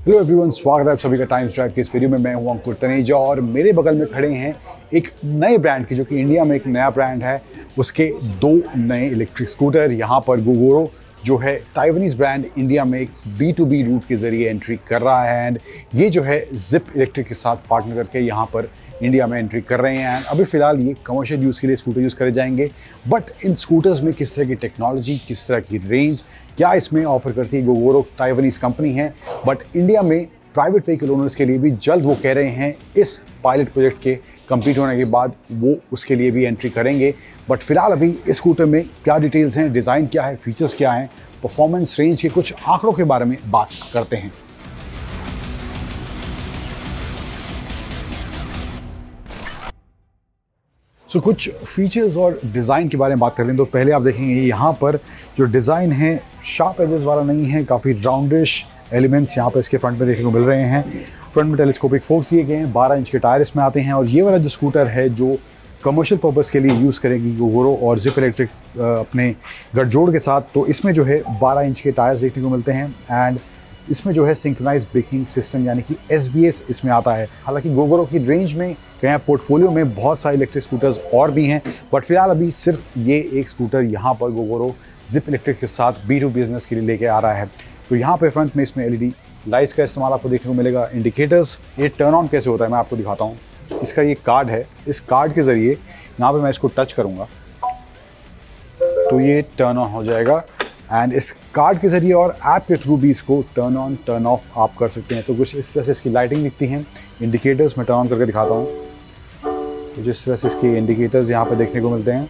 Hello everyone, स्वागत है आप सभी का टाइम्स ड्राइव के इस वीडियो में। मैं हूं अंकुर तनेजा और मेरे बगल में खड़े हैं एक नए ब्रांड की, जो कि इंडिया में एक नया ब्रांड है। उसके दो नए इलेक्ट्रिक स्कूटर यहाँ पर गोगोरो जो है ताइवानीज ब्रांड इंडिया में एक B2B रूट के जरिए एंट्री कर रहा है। एंड ये जो है जिप इलेक्ट्रिक के साथ पार्टनर करके यहाँ पर इंडिया में एंट्री कर रहे हैं। एंड अभी फिलहाल ये कमर्शियल यूज़ के लिए स्कूटर यूज़ करे जाएंगे। बट इन स्कूटर्स में किस तरह की टेक्नोलॉजी, किस तरह की रेंज, क्या इसमें ऑफर करती है गोगोरो, ताइवानीज कंपनी है। बट इंडिया में प्राइवेट व्हीकल ओनर्स के लिए भी जल्द वो कह रहे हैं इस पायलट प्रोजेक्ट के कंप्लीट होने के बाद वो उसके लिए भी एंट्री करेंगे। बट फिलहाल अभी इस स्कूटर में क्या डिटेल्स हैं, डिज़ाइन क्या है, फीचर्स क्या हैं, परफॉर्मेंस, रेंज के कुछ आंकड़ों के बारे में बात करते हैं। कुछ फीचर्स और डिज़ाइन के बारे में बात कर लें तो पहले आप देखेंगे यहाँ पर जो डिज़ाइन है शार्प एजेस वाला नहीं है, काफ़ी राउंडिश एलिमेंट्स यहाँ पर इसके फ्रंट में देखने को मिल रहे हैं। फ्रंट में टेलीस्कोपिक फोक्स दिए गए हैं, 12 इंच के टायर इसमें आते हैं। और ये वाला जो स्कूटर है जो कमर्शियल पर्पज़ के लिए यूज़ करेगी गोगोरो और जिप इलेक्ट्रिक अपने गठजोड़ के साथ, तो इसमें जो है 12 इंच के टायर्स देखने को मिलते हैं। एंड इसमें जो है सिंक्रोनाइज ब्रेकिंग सिस्टम यानी कि SBS इसमें आता है। हालांकि गोगोरो की रेंज में कहीं पोर्टफोलियो में बहुत सारे इलेक्ट्रिक स्कूटर्स और भी हैं, बट फिलहाल अभी सिर्फ ये एक स्कूटर यहाँ पर गोगोरो जिप इलेक्ट्रिक के साथ B2B बिजनेस के लिए लेके आ रहा है। तो यहाँ पे फ्रंट में इसमें LED लाइट्स का इस्तेमाल आपको देखने को मिलेगा। इंडिकेटर्स, ये टर्न ऑन कैसे होता है मैं आपको दिखाता हूँ। इसका ये कार्ड है, इस कार्ड के ज़रिए यहाँ पर मैं इसको टच करूँगा तो ये टर्न ऑन हो जाएगा। एंड इस कार्ड के ज़रिए और ऐप के थ्रू भी इसको टर्न ऑन टर्न ऑफ आप कर सकते हैं। तो कुछ इस तरह से इसकी लाइटिंग दिखती हैं। इंडिकेटर्स मैं टर्न ऑन करके दिखाता हूँ, तो जिस तरह से इसके इंडिकेटर्स यहाँ पर देखने को मिलते हैं।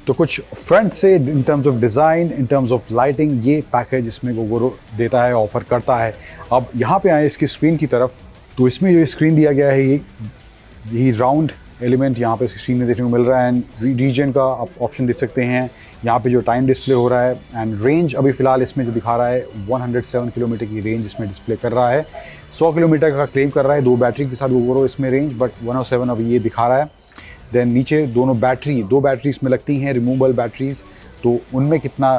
तो कुछ फ्रंट से in terms of design, in terms of lighting, ये पैकेज इसमें गोगोरो देता है, ऑफर करता है। अब यहाँ पे आए इसकी स्क्रीन की तरफ, तो इसमें जो स्क्रीन दिया गया है यही राउंड एलिमेंट यहाँ पे स्क्रीन में देखने को मिल रहा है। एंड रीजन का आप ऑप्शन देख सकते हैं। यहाँ पे जो टाइम डिस्प्ले हो रहा है एंड रेंज अभी फ़िलहाल इसमें जो दिखा रहा है 107 किलोमीटर की रेंज इसमें डिस्प्ले कर रहा है। 100 किलोमीटर का क्लेम कर रहा है 2 बैटरी के साथ गोगोरो इसमें रेंज, बट 107 अभी ये दिखा रहा है। देन नीचे दो बैटरी इसमें लगती हैं, रिमूवेबल बैटरीज, तो उनमें कितना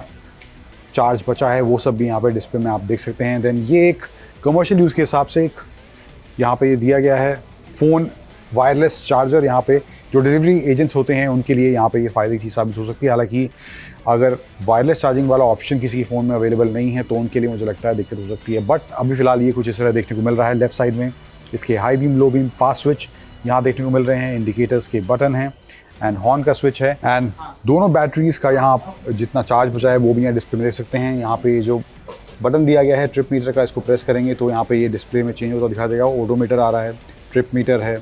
चार्ज बचा है वो सब भी यहाँ पर डिस्प्ले में आप देख सकते हैं। देन ये एक कमर्शियल यूज़ के हिसाब से एक यहाँ पर ये दिया गया है फ़ोन वायरलेस चार्जर। यहाँ पे जो डिलीवरी एजेंट्स होते हैं उनके लिए यहाँ पे ये फ़ायदे की साबित हो सकती है। हालांकि अगर वायरलेस चार्जिंग वाला ऑप्शन किसी के फ़ोन में अवेलेबल नहीं है तो उनके लिए मुझे लगता है दिक्कत हो सकती है। बट अभी फ़िलहाल ये कुछ इस तरह देखने को मिल रहा है। लेफ्ट साइड में इसके हाई बीम, लो बीम, पास स्विच यहाँ देखने को मिल रहे हैं। इंडिकेटर्स के बटन हैं एंड हॉर्न का स्विच है। एंड दोनों बैटरीज़ का यहाँ जितना चार्ज बचा है वो भी यहाँ डिस्प्ले में देख सकते हैं। यहाँ पे जो बटन दिया गया है ट्रिप मीटर का, इसको प्रेस करेंगे तो यहाँ पे ये डिस्प्ले में चेंज होता दिखा देगा। ओडोमीटर आ रहा है, ट्रिप मीटर है,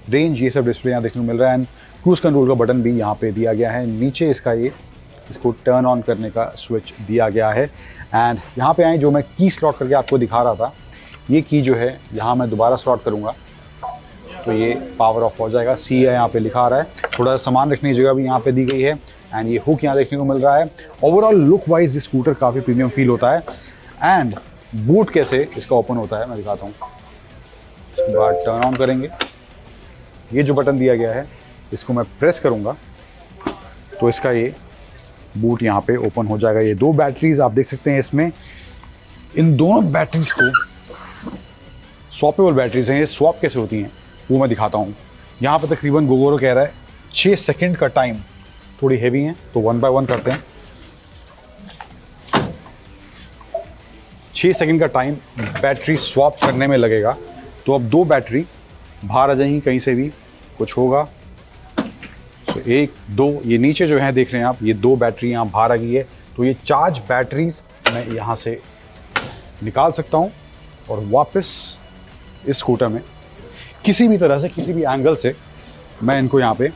रेंज, ये सब डिस्प्ले यहाँ देखने को मिल रहा है। एंड क्रूज़ कंट्रोल का बटन भी यहाँ पे दिया गया है। नीचे इसको टर्न ऑन करने का स्विच दिया गया है। एंड यहाँ पे आए जो मैं की स्लॉट करके आपको दिखा रहा था, ये की जो है यहाँ मैं दोबारा स्लॉट करूँगा तो ये पावर ऑफ हो जाएगा। C है यहाँ पे लिखा आ रहा है। थोड़ा सामान रखने की जगह भी यहाँ पे दी गई है। एंड ये हुक यहाँ देखने को मिल रहा है। ओवरऑल लुक वाइज ये स्कूटर काफ़ी प्रीमियम फील होता है। एंड बूट कैसे इसका ओपन होता है मैं दिखाता हूँ। उसके बाद टर्न ऑन करेंगे, ये जो बटन दिया गया है इसको मैं प्रेस करूंगा तो इसका ये बूट यहाँ पे ओपन हो जाएगा। ये 2 बैटरीज आप देख सकते हैं इसमें। इन दोनों बैटरीज को स्वैपेबल बैटरीज हैं। ये स्वैप कैसे होती हैं वो मैं दिखाता हूँ। यहाँ पे तकरीबन गोगोरो कह रहा है 6 सेकंड का टाइम, थोड़ी हैवी है तो 1 बाय 1 करते हैं। 6 सेकंड का टाइम बैटरी स्वैप करने में लगेगा। तो अब 2 बैटरी बाहर आ जाएंगी, कहीं से भी कुछ होगा तो 1 2, ये नीचे जो है देख रहे हैं आप, ये 2 बैटरी यहाँ बाहर आ गई है। तो ये चार्ज बैटरीज मैं यहाँ से निकाल सकता हूँ और वापस इस स्कूटर में किसी भी तरह से, किसी भी एंगल से मैं इनको यहाँ पे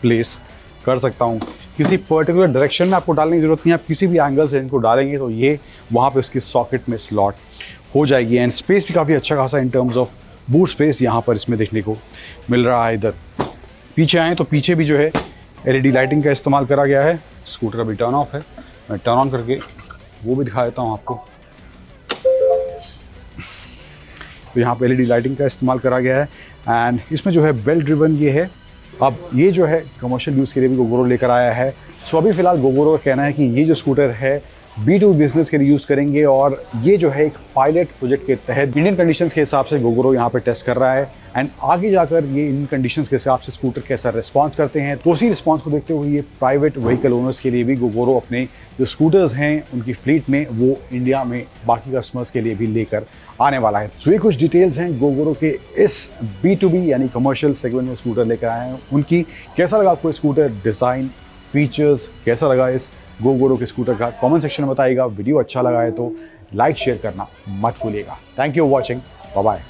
प्लेस कर सकता हूँ। किसी पर्टिकुलर डायरेक्शन में आपको डालने की ज़रूरत नहीं है। आप किसी भी एंगल से इनको डालेंगे तो ये वहाँ पे उसकी सॉकेट में स्लॉट हो जाएगी। एंड स्पेस भी काफ़ी अच्छा खासा in terms of boot space यहाँ पर इसमें देखने को मिल रहा है। इधर पीछे आएँ तो पीछे भी जो है LED लाइटिंग का इस्तेमाल करा गया है। स्कूटर अभी टर्न ऑफ है, मैं टर्न ऑन करके वो भी दिखा देता हूँ आपको। तो यहाँ पे LED लाइटिंग का इस्तेमाल करा गया है। एंड इसमें जो है बेल्ट ड्रिवन ये है। अब ये जो है कमर्शियल यूज़ के लिए भी गोगोरो लेकर आया है। सो अभी फ़िलहाल गोगोरो का कहना है कि ये जो स्कूटर है B2 बिजनेस के लिए यूज़ करेंगे। और ये जो है एक पायलट प्रोजेक्ट के तहत इंडियन कंडीशंस के हिसाब से गोगोरो यहाँ पे टेस्ट कर रहा है एंड आगे जाकर ये इन कंडीशंस के हिसाब से स्कूटर कैसा रिस्पॉन्स करते हैं, तो उसी रिस्पॉन्स को देखते हुए ये प्राइवेट व्हीकल ओनर्स के लिए भी गोगोरो अपने जो स्कूटर्स हैं उनकी फ्लीट में वो इंडिया में बाकी कस्टमर्स के लिए भी लेकर आने वाला है। तो ये कुछ डिटेल्स हैं गोगोरो के इस B2B यानी कमर्शियल सेगमेंट में स्कूटर लेकर आए हैं उनकी। कैसा लगा आपको स्कूटर, डिज़ाइन, फीचर्स कैसा लगा इस गोगोरो के स्कूटर का, कमेंट सेक्शन में बताइएगा। वीडियो अच्छा लगा है तो लाइक शेयर करना मत भूलिएगा। Thank you for watching, bye bye.